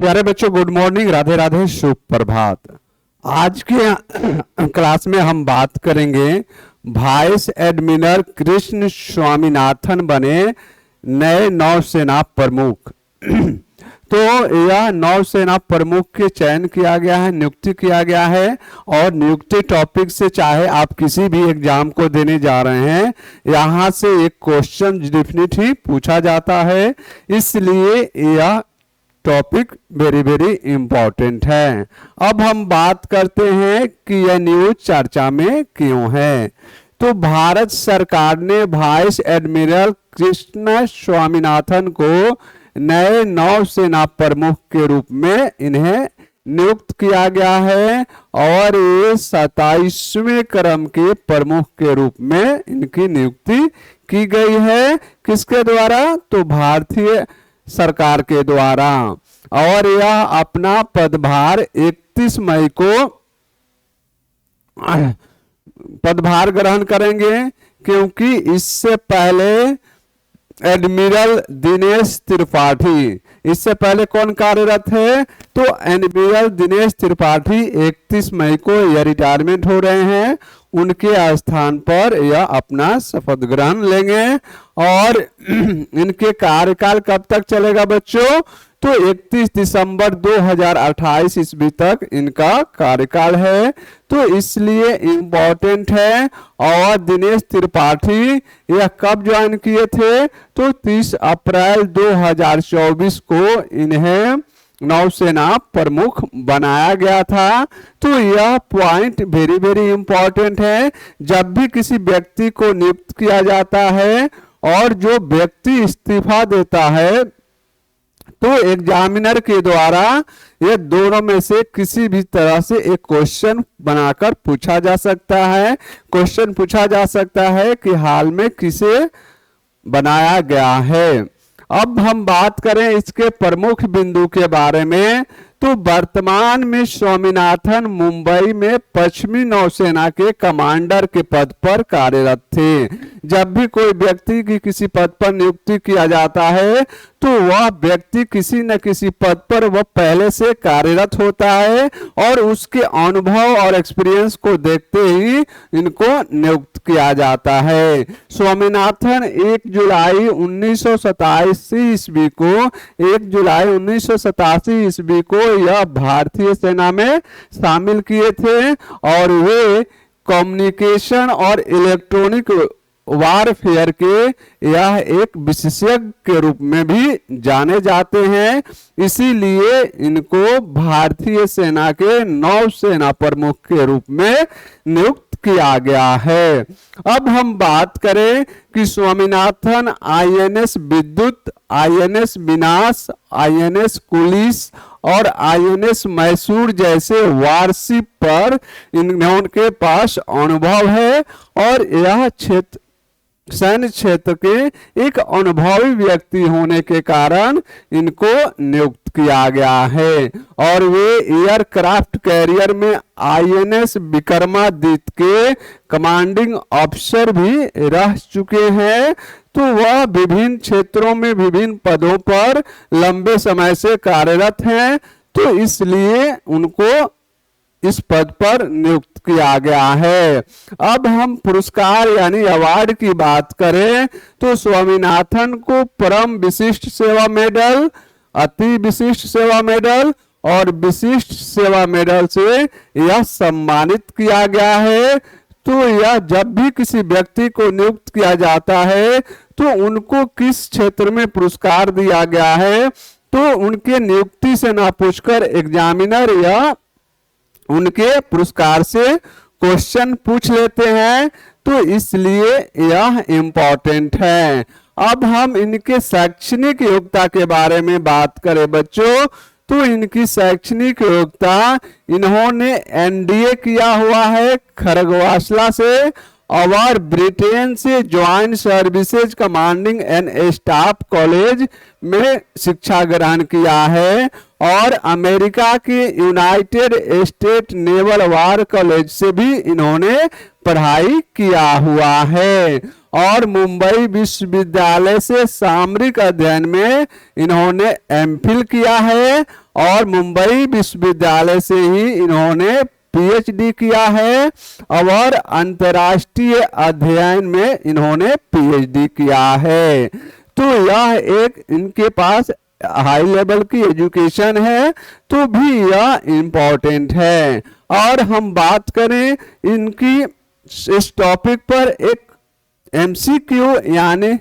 प्यारे बच्चों, good morning, Radhe Radhe, शुभ प्रभात। आज के क्लास में हम बात करेंगे वाइस एडमिरल कृष्ण स्वामीनाथन बने नए नौसेना प्रमुख। तो यह नौसेना प्रमुख के चयन किया गया है, नियुक्ति किया गया है। और नियुक्ति टॉपिक से चाहे आप किसी भी एग्जाम को देने जा रहे हैं, यहाँ से एक क्वेश्चन डेफिनेटली पूछा जाता है, इसलिए यह टॉपिक वेरी वेरी इंपॉर्टेंट है। अब हम बात करते हैं कि यह न्यूज चर्चा में क्यों है। तो भारत सरकार ने वाइस एडमिरल कृष्ण स्वामीनाथन को नए नौसेना प्रमुख के रूप में इन्हें नियुक्त किया गया है और ये 27वें क्रम के प्रमुख के रूप में इनकी नियुक्ति की गई है। किसके द्वारा? तो भारतीय सरकार के द्वारा। और यह अपना पदभार 31 मई को पदभार ग्रहण करेंगे, क्योंकि इससे पहले एडमिरल दिनेश त्रिपाठी, इससे पहले कौन कार्यरत है? तो एडमिरल दिनेश त्रिपाठी 31 मई को यह रिटायरमेंट हो रहे हैं। उनके स्थान पर यह अपना शपथ ग्रहण लेंगे। और इनके कार्यकाल कब तक चलेगा बच्चों? तो 31 दिसंबर 2028 ईस्वी तक इनका कार्यकाल है, तो इसलिए इम्पोर्टेंट है। और दिनेश त्रिपाठी यह कब ज्वाइन किए थे? तो 30 अप्रैल 2024 को इन्हें नौसेना प्रमुख बनाया गया था। तो यह पॉइंट वेरी वेरी इंपॉर्टेंट है। जब भी किसी व्यक्ति को नियुक्त किया जाता है और जो व्यक्ति इस्तीफा देता है, तो एग्जामिनर के द्वारा ये दोनों में से किसी भी तरह से एक क्वेश्चन बनाकर पूछा जा सकता है। क्वेश्चन पूछा जा सकता है कि हाल में किसे बनाया गया है। अब हम बात करें इसके प्रमुख बिंदु के बारे में, तो वर्तमान में स्वामीनाथन मुंबई में पश्चिमी नौसेना के कमांडर के पद पर कार्यरत थे। जब भी कोई व्यक्ति की किसी पद पर नियुक्ति किया जाता है, तो वह व्यक्ति किसी न किसी पद पर वह पहले से कार्यरत होता है और उसके अनुभव और एक्सपीरियंस को देखते ही इनको नियुक्त किया जाता है। स्वामीनाथन 1 जुलाई 1987 ईस्वी को 1 जुलाई 1987 ईस्वी को यह भारतीय सेना में शामिल किए थे और वे कम्युनिकेशन और इलेक्ट्रॉनिक वारफेयर के यह एक विशेषज्ञ के रूप में भी जाने जाते हैं, इसीलिए इनको भारतीय सेना के नौसेना प्रमुख के रूप में नियुक्त किया गया है। अब हम बात करें कि स्वामीनाथन INS विद्युत, INS विनाश, INS कुलिस और INS मैसूर जैसे वारशिप पर इनके पास अनुभव है और यह क्षेत्र सैन्य क्षेत्र के एक अनुभवी व्यक्ति होने के कारण इनको नियुक्त किया गया है। और वे एयरक्राफ्ट कैरियर में INS विक्रमादित्य के कमांडिंग ऑफिसर भी रह चुके हैं। तो वह विभिन्न क्षेत्रों में विभिन्न पदों पर लंबे समय से कार्यरत हैं, तो इसलिए उनको इस पद पर नियुक्त किया गया है। अब हम पुरस्कार यानी अवार्ड की बात करें, तो स्वामीनाथन को परम विशिष्ट सेवा मेडल, अति विशिष्ट सेवा मेडल और विशिष्ट सेवा मेडल से यह सम्मानित किया गया है। तो यह जब भी किसी व्यक्ति को नियुक्त किया जाता है, तो उनको किस क्षेत्र में पुरस्कार दिया गया है, तो उनके नियुक्ति से ना पूछकर एग्जामिनर या उनके पुरस्कार से क्वेश्चन पूछ लेते हैं, तो इसलिए यह इम्पोर्टेंट है। अब हम इनके शैक्षणिक योग्यता के बारे में बात करें बच्चों, तो इनकी शैक्षणिक योग्यता, इन्होंने NDA किया हुआ है खरगवासला से और ब्रिटेन से joint services commanding and staff college में शिक्षा ग्रहण किया है और अमेरिका के यूनाइटेड स्टेट नेवल वार कॉलेज से भी इन्होंने पढ़ाई किया हुआ है और मुंबई विश्वविद्यालय से सामरिक अध्ययन में इन्होंने एमफिल किया है और मुंबई विश्वविद्यालय से ही इन्होंने पीएचडी किया है और अंतर्राष्ट्रीय अध्ययन में इन्होंने पीएचडी किया है। तो यह एक इनके पास हाई लेवल की एजुकेशन है, तो भी यह इम्पोर्टेंट है। और हम बात करें इनकी इस टॉपिक पर एक एमसीक्यू यानी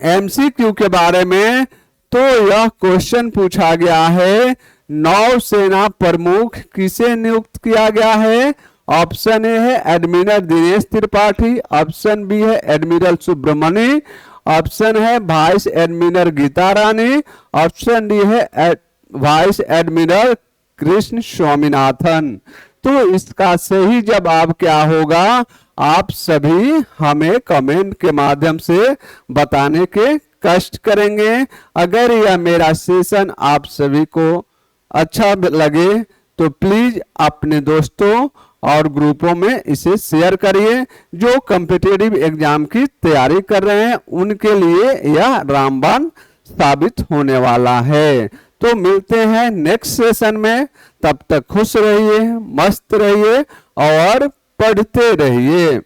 एमसीक्यू के बारे में, तो यह क्वेश्चन पूछा गया है नौसेना प्रमुख किसे नियुक्त किया गया है। ऑप्शन ए है admiral Dinesh Tripathi, option B है एडमिरल सुब्रमण्य, ऑप्शन है vice admiral Geeta Rani, option D है वाइस एडमिरल कृष्ण स्वामीनाथन। तो इसका सही जवाब क्या होगा, आप सभी हमें कमेंट के माध्यम से बताने के कष्ट करेंगे। अगर यह मेरा सेशन आप सभी को अच्छा लगे तो प्लीज अपने दोस्तों और ग्रुपों में इसे शेयर करिए। जो कॉम्पिटिटिव एग्जाम की तैयारी कर रहे हैं उनके लिए यह रामबाण साबित होने वाला है। तो मिलते हैं नेक्स्ट सेशन में, तब तक खुश रहिए, मस्त रहिए और पढ़ते रहिए।